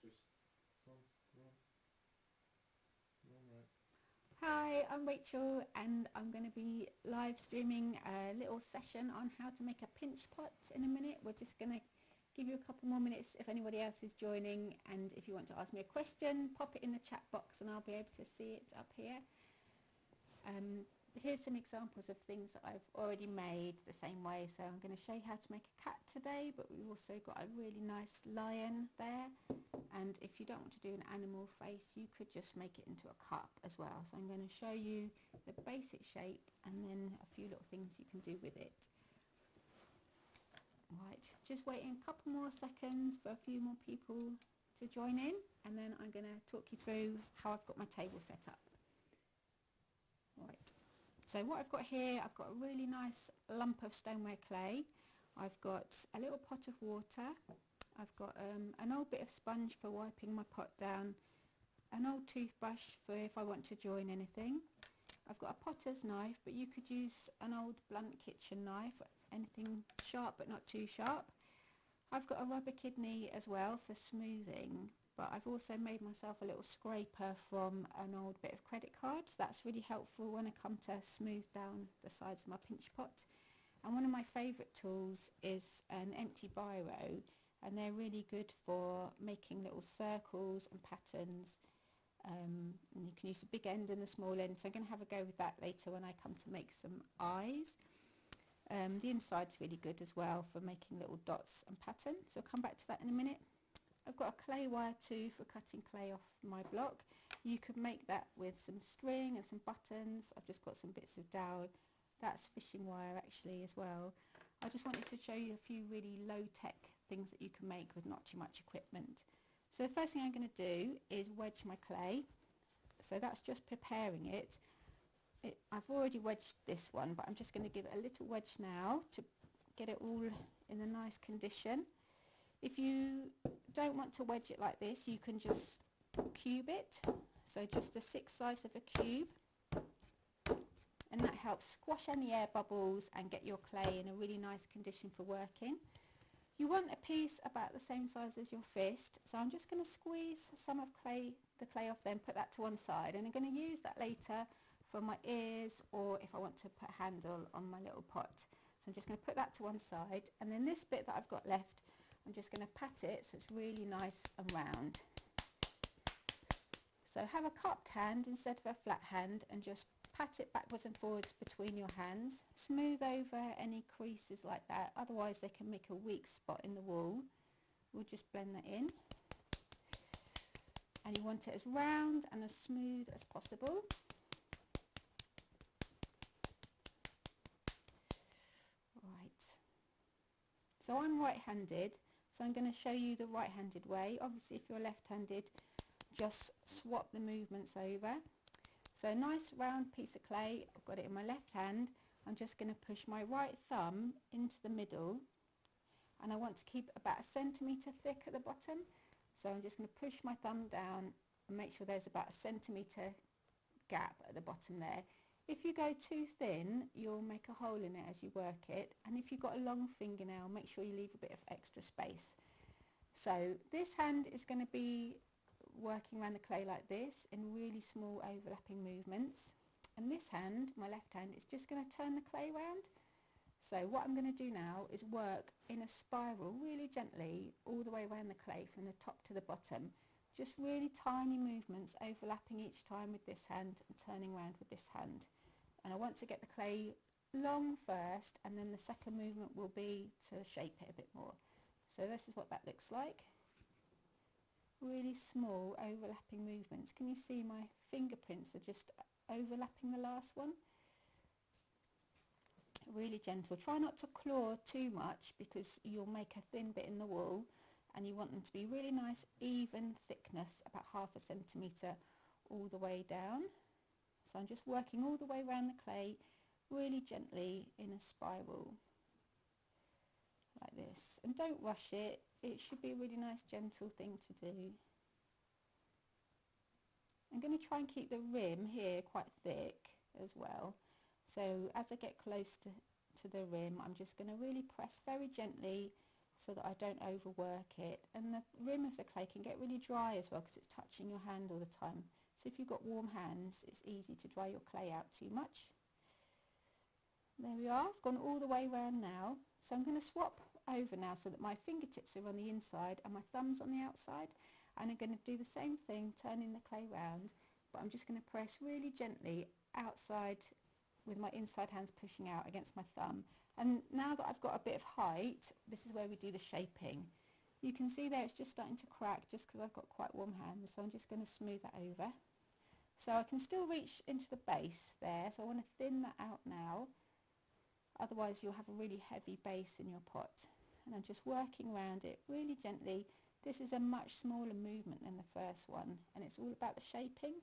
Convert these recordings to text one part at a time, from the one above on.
Just come on, come on, come on, right. Hi, I'm Rachel and I'm going to be live streaming a little session on how to make a pinch pot in a minute. We're just going to give you a couple more minutes if anybody else is joining, and if you want to ask me a question, pop it in the chat box and I'll be able to see it up here. Here's some examples of things that I've already made the same way. So I'm going to show you how to make a cat today, but we've also got a really nice lion there. And if you don't want to do an animal face, you could just make it into a cup as well. So I'm going to show you the basic shape and then a few little things you can do with it. Right, just waiting a couple more seconds for a few more people to join in, and then I'm going to talk you through how I've got my table set up. Right, so what I've got here, I've got a really nice lump of stoneware clay. I've got a little pot of water. I've got an old bit of sponge for wiping my pot down, an old toothbrush for if I want to join anything. I've got a potter's knife, but you could use an old blunt kitchen knife, anything sharp but not too sharp. I've got a rubber kidney as well for smoothing, but I've also made myself a little scraper from an old bit of credit cards. That's really helpful when I come to smooth down the sides of my pinch pot. And one of my favourite tools is an empty biro, and they're really good for making little circles and patterns. And you can use the big end and the small end, so I'm going to have a go with that later when I come to make some eyes. The inside's really good as well for making little dots and patterns, so I'll come back to that in a minute. I've got a clay wire too for cutting clay off my block. You could make that with some string and some buttons. I've just got some bits of dowel. That's fishing wire actually as well. I just wanted to show you a few really low-tech things that you can make with not too much equipment. So the first thing I'm going to do is wedge my clay. So that's just preparing it. I've already wedged this one, but I'm just going to give it a little wedge now to get it all in a nice condition. If you don't want to wedge it like this, you can just cube it. So just the 6 sides of a cube. And that helps squash any air bubbles and get your clay in a really nice condition for working. You want a piece about the same size as your fist, so I'm just going to squeeze some of the clay off there and put that to one side, and I'm going to use that later for my ears or if I want to put a handle on my little pot. So I'm just going to put that to one side, and then this bit that I've got left, I'm just going to pat it so it's really nice and round. So have a cupped hand instead of a flat hand and just pat it backwards and forwards between your hands. Smooth over any creases like that, otherwise they can make a weak spot in the wall. We'll just blend that in. And you want it as round and as smooth as possible. Right. So I'm right-handed, so I'm going to show you the right-handed way. Obviously if you're left-handed, just swap the movements over. So a nice round piece of clay, I've got it in my left hand. I'm just going to push my right thumb into the middle, and I want to keep about 1 centimetre thick at the bottom. So I'm just going to push my thumb down and make sure there's about 1 centimetre gap at the bottom there. If you go too thin, you'll make a hole in it as you work it, and if you've got a long fingernail, make sure you leave a bit of extra space. So this hand is going to be working around the clay like this in really small overlapping movements, and this hand, my left hand, is just going to turn the clay round. So what I'm going to do now is work in a spiral really gently all the way around the clay from the top to the bottom, just really tiny movements overlapping each time with this hand and turning around with this hand. And I want to get the clay long first, and then the second movement will be to shape it a bit more. So this is what that looks like. Really small overlapping movements. Can you see my fingerprints are just overlapping the last one? Really gentle. Try not to claw too much because you'll make a thin bit in the wall, and you want them to be really nice even thickness, about 0.5 centimetre all the way down. So I'm just working all the way around the clay really gently in a spiral like this, and don't rush it. It should be a really nice gentle thing to do. I'm going to try and keep the rim here quite thick as well. So as I get close to the rim, I'm just going to really press very gently, so that I don't overwork it. And the rim of the clay can get really dry as well because it's touching your hand all the time. So if you've got warm hands, it's easy to dry your clay out too much. There we are, I've gone all the way around now. So I'm going to swap over now so that my fingertips are on the inside and my thumb's on the outside. And I'm going to do the same thing, turning the clay round, but I'm just going to press really gently outside with my inside hands pushing out against my thumb. And now that I've got a bit of height, this is where we do the shaping. You can see there it's just starting to crack just because I've got quite warm hands, so I'm just going to smooth that over. So I can still reach into the base there, so I want to thin that out now. Otherwise you'll have a really heavy base in your pot. And I'm just working around it really gently. This is a much smaller movement than the first one, and it's all about the shaping.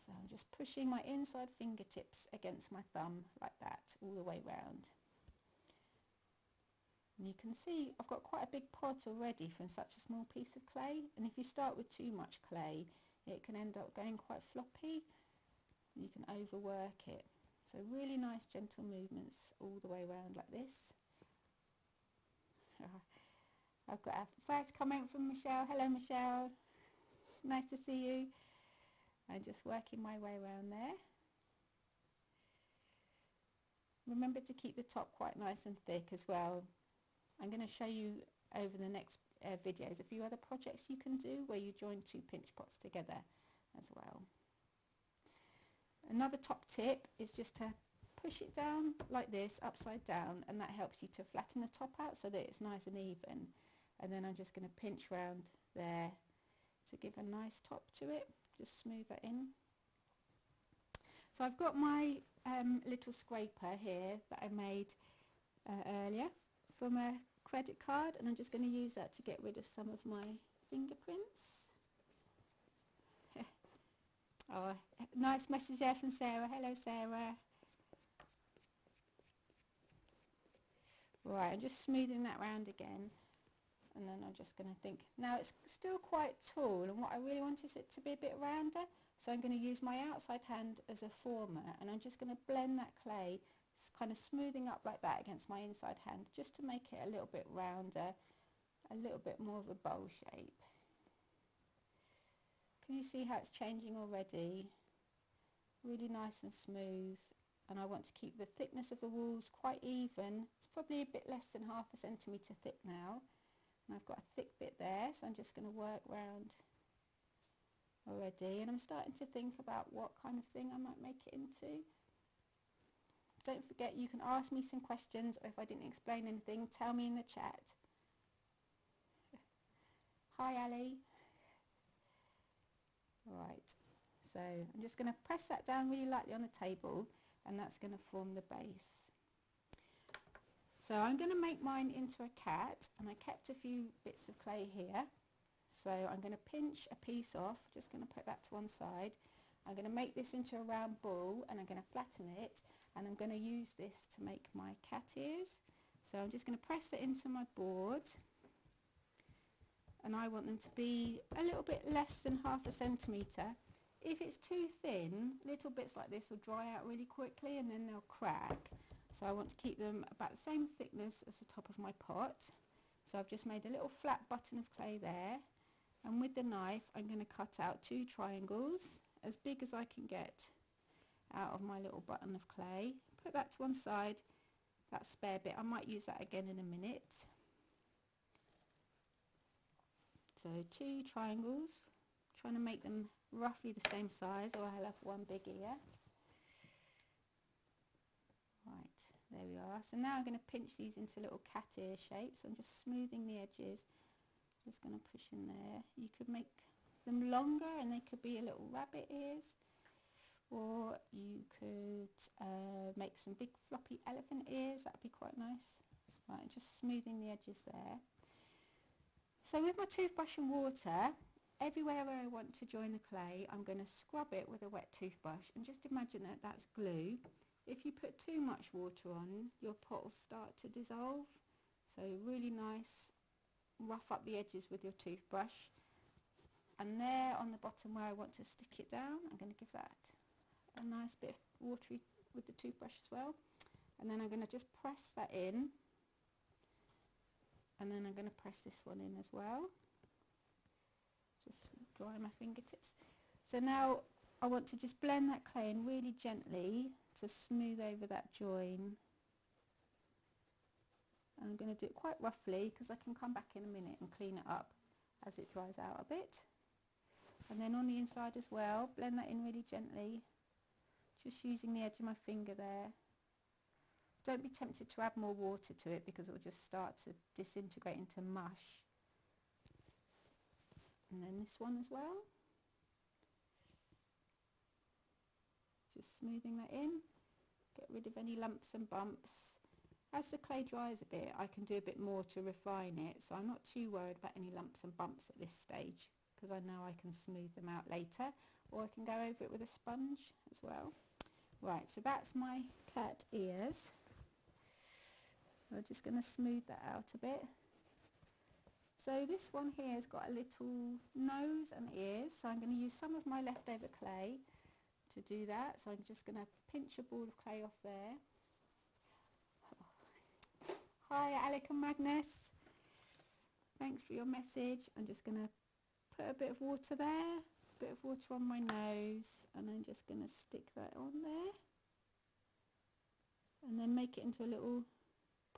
So I'm just pushing my inside fingertips against my thumb like that all the way round. And you can see I've got quite a big pot already from such a small piece of clay, and if you start with too much clay it can end up going quite floppy. You can overwork it. So really nice gentle movements all the way around like this. I've got a first comment from Michelle. Hello Michelle, nice to see you. I'm just working my way around there. Remember to keep the top quite nice and thick as well. I'm going to show you over the next videos a few other projects you can do where you join two pinch pots together as well. Another top tip is just to push it down like this, upside down, and that helps you to flatten the top out so that it's nice and even. And then I'm just going to pinch round there to give a nice top to it. Just smooth that in. So I've got my little scraper here that I made earlier from a credit card, and I'm just going to use that to get rid of some of my fingerprints. Oh, nice message there from Sarah. Hello Sarah. Right, I'm just smoothing that round again, and then I'm just going to think, now it's still quite tall, and what I really want is it to be a bit rounder, so I'm going to use my outside hand as a former, and I'm just going to blend that clay, kind of smoothing up like that against my inside hand, just to make it a little bit rounder, a little bit more of a bowl shape. Can you see how it's changing already? Really nice and smooth. And I want to keep the thickness of the walls quite even. It's probably a bit less than ½ centimetre thick now. And I've got a thick bit there, so I'm just going to work round already. And I'm starting to think about what kind of thing I might make it into. Don't forget, you can ask me some questions, or if I didn't explain anything, tell me in the chat. Hi Ali. Right, so I'm just going to press that down really lightly on the table, and that's going to form the base. So I'm going to make mine into a cat, and I kept a few bits of clay here. So I'm going to pinch a piece off, just going to put that to one side. I'm going to make this into a round ball, and I'm going to flatten it, and I'm going to use this to make my cat ears. So I'm just going to press it into my board, and I want them to be a little bit less than ½ centimetre. If it's too thin, little bits like this will dry out really quickly and then they'll crack. So I want to keep them about the same thickness as the top of my pot. So I've just made a little flat button of clay there, and with the knife I'm going to cut out 2 triangles as big as I can get out of my little button of clay. Put that to one side. That spare bit, I might use that again in a minute. So 2 triangles, trying to make them roughly the same size, or I'll have one big ear. Right, there we are. So now I'm going to pinch these into little cat ear shapes. I'm just smoothing the edges, just going to push in there. You could make them longer and they could be a little rabbit ears, or you could make some big floppy elephant ears. That would be quite nice. Right, just smoothing the edges there. So with my toothbrush and water, everywhere where I want to join the clay, I'm going to scrub it with a wet toothbrush, and just imagine that that's glue. If you put too much water on, your pot will start to dissolve. So really nice, rough up the edges with your toothbrush. And there on the bottom where I want to stick it down, I'm going to give that a nice bit of watery with the toothbrush as well. And then I'm going to just press that in and then I'm going to press this one in as well. Just dry my fingertips. So now I want to just blend that clay in really gently to smooth over that join. And I'm going to do it quite roughly because I can come back in a minute and clean it up as it dries out a bit. And then on the inside as well, blend that in really gently, just using the edge of my finger there. Don't be tempted to add more water to it because it will just start to disintegrate into mush. And then this one as well. Just smoothing that in, get rid of any lumps and bumps. As the clay dries a bit, I can do a bit more to refine it, so I'm not too worried about any lumps and bumps at this stage because I know I can smooth them out later, or I can go over it with a sponge as well. Right, so that's my cat ears. We're just going to smooth that out a bit. So this one here has got a little nose and ears, so I'm going to use some of my leftover clay to do that. So I'm just going to pinch a ball of clay off there. Hi Alec and Magnus, thanks for your message. I'm just going to put a bit of water there, a bit of water on my nose, and I'm just going to stick that on there. And then make it into a little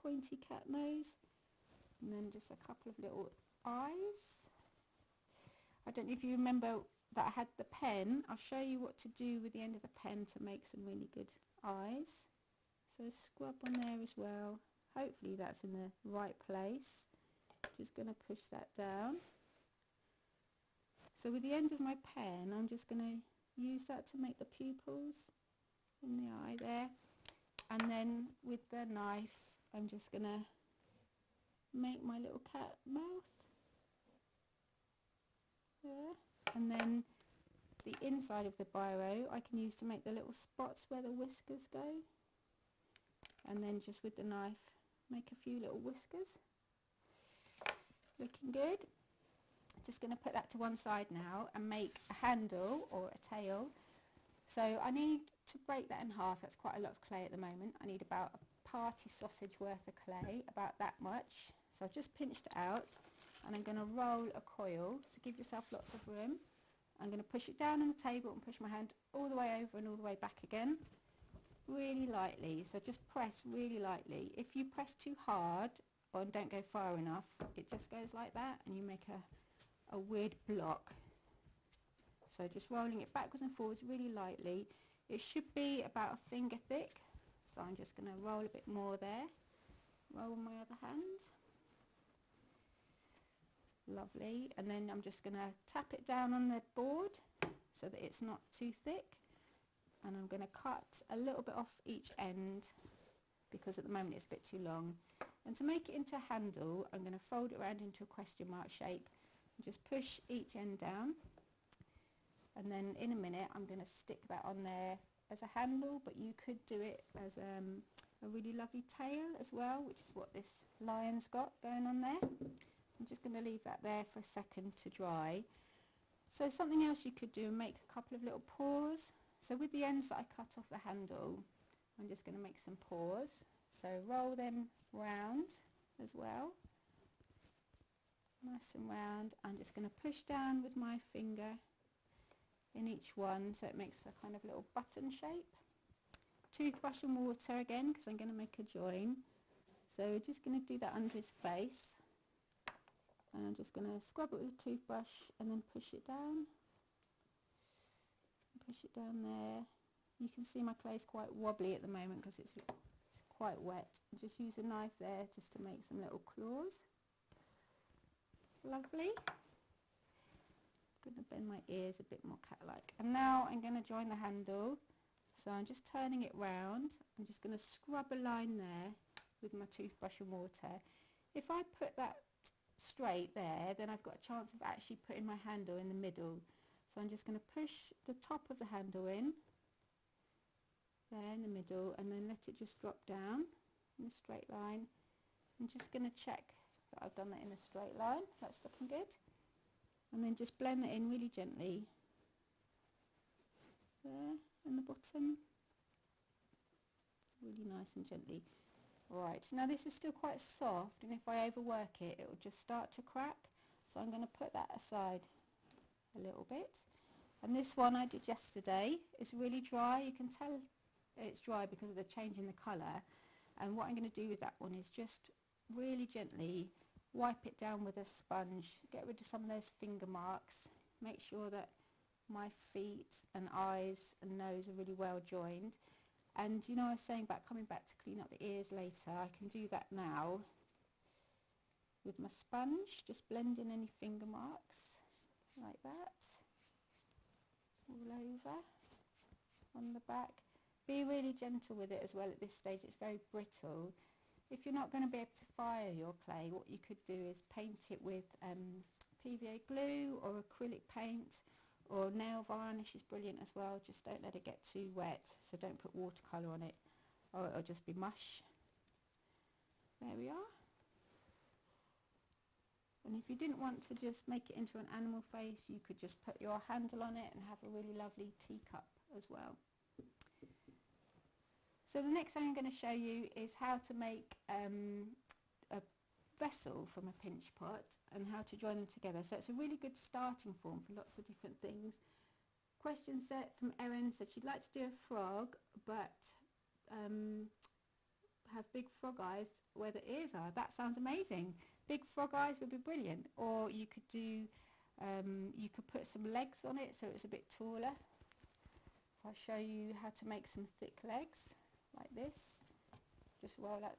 pointy cat nose. And then just a couple of little eyes. I don't know if you remember that I had the pen. I'll show you what to do with the end of the pen to make some really good eyes. So scrub on there as well. Hopefully that's in the right place. Just going to push that down. So with the end of my pen, I'm just going to use that to make the pupils in the eye there. And then with the knife, I'm just going to make my little cat mouth there. And then the inside of the biro I can use to make the little spots where the whiskers go. And then just with the knife, make a few little whiskers. Looking good. Just going to put that to one side now and make a handle or a tail. So I need to break that in half. That's quite a lot of clay at the moment. I need about a party sausage worth of clay, about that much. So I've just pinched it out and I'm going to roll a coil. So give yourself lots of room. I'm going to push it down on the table and push my hand all the way over and all the way back again. Really lightly. So just press really lightly. If you press too hard or don't go far enough, it just goes like that and you make a weird block. So just rolling it backwards and forwards really lightly. It should be about a finger thick. So I'm just going to roll a bit more there. Roll my other hand. Lovely. And then I'm just going to tap it down on the board so that it's not too thick. And I'm going to cut a little bit off each end because at the moment it's a bit too long. And to make it into a handle, I'm going to fold it around into a question mark shape and just push each end down. And then in a minute I'm going to stick that on there as a handle, but you could do it as a really lovely tail as well, which is what this lion's got going on there. I'm just going to leave that there for a second to dry. So something else you could do, make a couple of little paws. So with the ends that I cut off the handle, I'm just going to make some paws. So roll them round as well. Nice and round. I'm just going to push down with my finger in each one so it makes a kind of little button shape. Toothbrush and water again because I'm going to make a join. So we're just going to do that under his face. And I'm just going to scrub it with a toothbrush and then push it down. Push it down there. You can see my clay is quite wobbly at the moment because it's quite wet. Just use a knife there just to make some little claws. Lovely. Going to bend my ears a bit more cat-like. And now I'm going to join the handle. So I'm just turning it round. I'm just going to scrub a line there with my toothbrush and water. If I put that straight there, then I've got a chance of actually putting my handle in the middle. So I'm just going to push the top of the handle in, there in the middle, and then let it just drop down in a straight line. I'm just going to check that I've done that in a straight line. That's looking good. And then just blend that in really gently. There, in the bottom. Really nice and gently. Right, now this is still quite soft, and if I overwork it, it will just start to crack. So I'm going to put that aside a little bit. And this one I did yesterday is really dry. You can tell it's dry because of the change in the colour. And what I'm going to do with that one is just really gently wipe it down with a sponge, get rid of some of those finger marks, make sure that my feet and eyes and nose are really well joined. And you know, I was saying about coming back to clean up the ears later, I can do that now with my sponge, just blend in any finger marks like that all over on the back. Be really gentle with it as well at this stage, it's very brittle. If you're not going to be able to fire your clay, what you could do is paint it with PVA glue or acrylic paint, or nail varnish is brilliant as well. Just don't let it get too wet, so don't put watercolour on it or it'll just be mush. There we are. And if you didn't want to just make it into an animal face, you could just put your handle on it and have a really lovely teacup as well. So the next thing I'm going to show you is how to make a vessel from a pinch pot and how to join them together. So it's a really good starting form for lots of different things. Question set from Erin said she'd like to do a frog, but have big frog eyes where the ears are. That sounds amazing. Big frog eyes would be brilliant. Or you could do, you could put some legs on it so it's a bit taller. I'll show you how to make some thick legs like this. Just roll out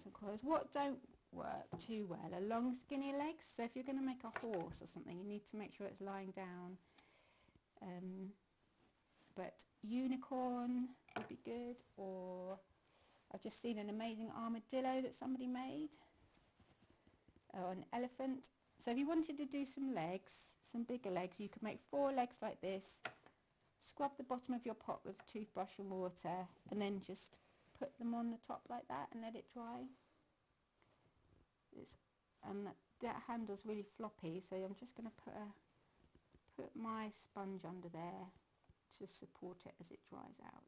some coils. What don't work too well are long skinny legs. So if you're going to make a horse or something, you need to make sure it's lying down. But unicorn would be good, or I've just seen an amazing armadillo that somebody made, or an elephant. So if you wanted to do some legs, some bigger legs, you could make 4 legs like this, scrub the bottom of your pot with a toothbrush and water, and then just put them on the top like that and let it dry. And that handle's really floppy, so I'm just going to put my sponge under there to support it as it dries out.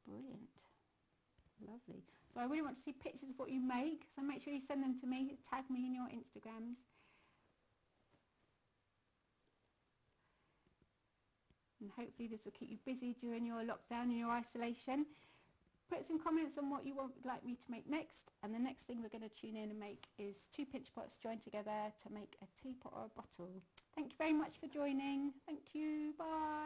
Brilliant. Lovely. So I really want to see pictures of what you make, so make sure you send them to me, tag me in your Instagrams. And hopefully this will keep you busy during your lockdown and your isolation. Put some comments on what you would like me to make next, and the next thing we're going to tune in and make is 2 pinch pots joined together to make a teapot or a bottle. Thank you very much for joining. Thank you. Bye.